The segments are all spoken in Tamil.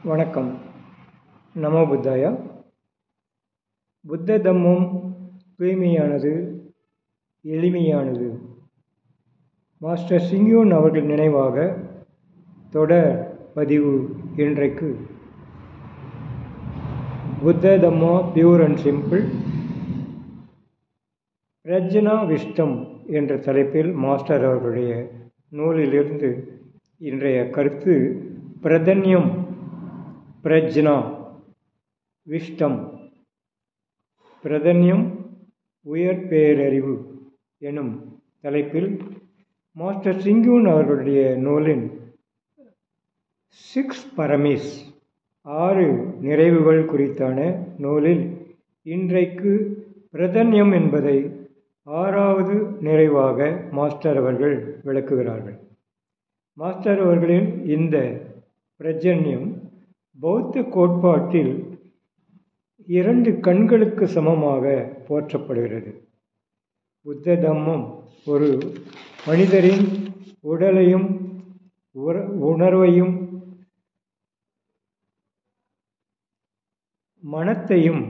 வணக்கம். நமோ புத்தாயா. புத்த தம்மம் தூய்மையானது, எளிமையானது. மாஸ்டர் சிங்யூன் அவர்கள் நினைவாக தொடர் பதிவு இன்றைக்கு புத்த தம்மா பியூர் அண்ட் சிம்பிள் பிரஜ்னா விஷ்டம் என்ற தலைப்பில் மாஸ்டர் அவர்களுடைய நூலிலிருந்து இன்றைய கருத்து பிரதன்யம் பிரஜ்னா விஷ்டம். பிரதன்யம் உயர் பேரறிவு எனும் தலைப்பில் மாஸ்டர் சிங்யூன் அவர்களுடைய நூலின் 6 பரமீஸ் 6 நிறைவுகள் குறித்தான நூலில் இன்றைக்கு பிரதன்யம் என்பதை 6வது நிறைவாக மாஸ்டர் அவர்கள் விளக்குகிறார்கள். மாஸ்டர் அவர்களின் இந்த பிரஜன்யம் பௌத்த கோட்பாட்டில் 2 கண்களுக்கு சமமாக போற்றப்படுகிறது. புத்த தம்மம் ஒரு மனிதரின் உடலையும் உணர்வையும் மனத்தையும்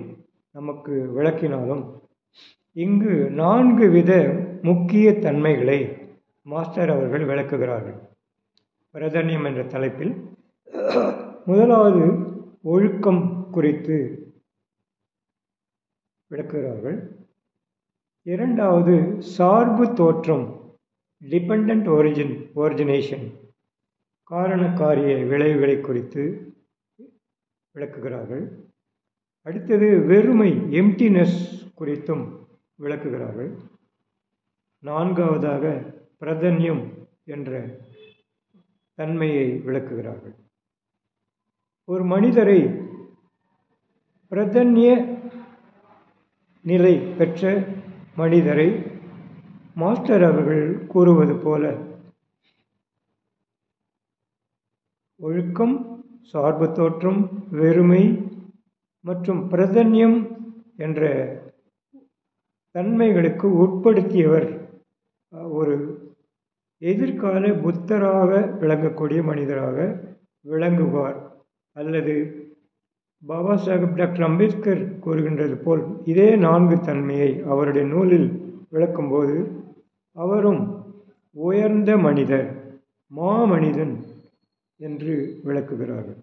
நமக்கு விளக்கினாலும் இங்கு 4 வித முக்கிய தன்மைகளை மாஸ்டர் அவர்கள் விளக்குகிறார்கள். பிரதன்யம் என்ற தலைப்பில் முதலாவது ஒழுக்கம் குறித்து விளக்குகிறார்கள். 2வது சார்பு தோற்றம் டிபெண்டன்ட் ஒரிஜினேஷன் காரண காரிய விளைவுகளை குறித்து விளக்குகிறார்கள். அடுத்தது வெறுமை எம்டினஸ் குறித்தும் விளக்குகிறார்கள். 4வதாக பிரதன்யம் என்ற தன்மையை விளக்குகிறார்கள். ஒரு மனிதரை பிரதன்ய நிலை பெற்ற மனிதரை மாஸ்டர் அவர்கள் கூறுவது போல ஒழுக்கம், சார்பு தோற்றம், வெறுமை மற்றும் பிரதன்யம் என்ற தன்மைகளுக்கு உட்படுத்தியவர் ஒரு எதிர்கால புத்தராக விளங்கக்கூடிய மனிதராக விளங்குவார். அல்லது பாபா சாஹேப் டாக்டர் அம்பேத்கர் கூறுகின்றது போல் இதே 4 தன்மையை அவருடைய நூலில் விளக்கும்போது அவரும் உயர்ந்த மனிதர், மாமனிதன் என்று விளக்குகிறார்கள்.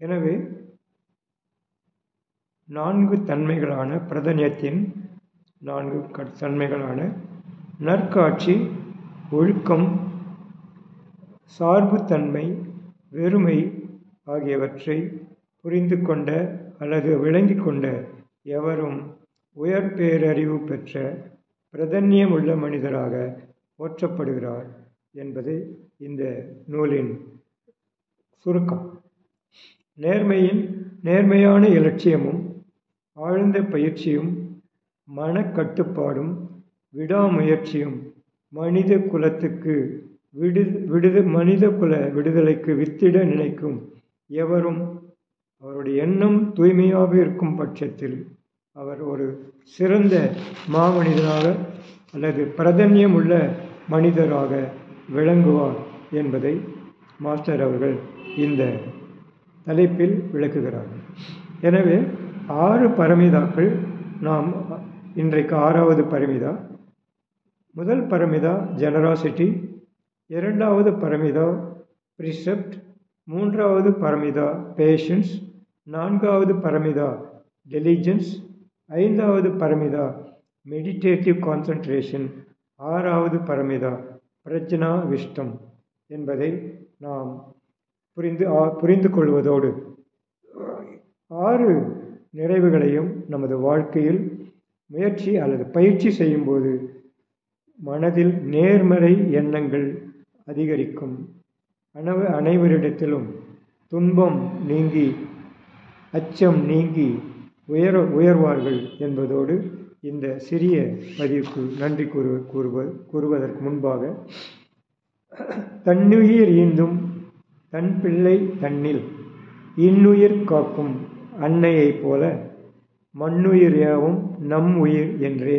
எனவே 4 தன்மைகளான பிரதன்யத்தின் 4 தன்மைகளான நற்காட்சி, ஒழுக்கம், சார்புத்தன்மை, வெறுமை ஆகியவற்றை புரிந்து கொண்ட அல்லது விளங்கி கொண்ட எவரும் உயர் பேரறிவு பெற்ற பிரதன்யம் உள்ள மனிதராக போற்றப்படுகிறார் என்பது இந்த நூலின் சுருக்கம். நேர்மையான இலட்சியமும் ஆழ்ந்த பயிற்சியும் மனக்கட்டுப்பாடும் விடாமுயற்சியும் மனித குல விடுதலைக்கு வித்திட நினைக்கும் எவரும் அவருடைய எண்ணம் தூய்மையாக இருக்கும் பட்சத்தில் அவர் ஒரு சிறந்த மாமனிதனாக அல்லது பிரதன்யம் உள்ள மனிதராக விளங்குவார் என்பதை மாஸ்டர் அவர்கள் இந்த தலைப்பில் விளக்குகிறார்கள். எனவே 6 பரமிதாக்கள் நாம் இன்றைக்கு 6வது பரமிதா. முதல் பரமிதா ஜெனராசிட்டி, 2வது பரமிதா ப்ரிசெப்ட், 3வது பரமிதா பேஷன்ஸ், 4வது பரமிதா டெலிஜென்ஸ், 5வது பரமிதா மெடிடேட்டிவ் கான்சன்ட்ரேஷன், 6வது பரமிதா பிரஜ்னா விஷ்டம் என்பதை நாம் புரிந்து கொள்வதோடு 6 நிறைவுகளையும் நமது வாழ்க்கையில் முயற்சி அல்லது பயிற்சி செய்யும்போது மனதில் நேர்மறை எண்ணங்கள் அதிகரிக்கும். அனைவரிடத்திலும் துன்பம் நீங்கி அச்சம் நீங்கி உயர்வார்கள் என்பதோடு இந்த சிறிய பதிவுக்கு நன்றி கூறுவதற்கு முன்பாக தன்னுயிர் ஈந்தும் தன் பிள்ளை தன்னில் இன்னுயிர் காக்கும் அன்னையைப் போல மண்ணுயிர் யாவும் நம் உயிர் என்றே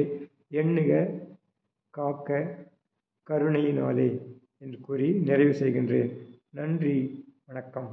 எண்ணுக காக்க கருணையினாலே என்று கூறி நிறைவு செய்கின்றேன். நன்றி, வணக்கம்.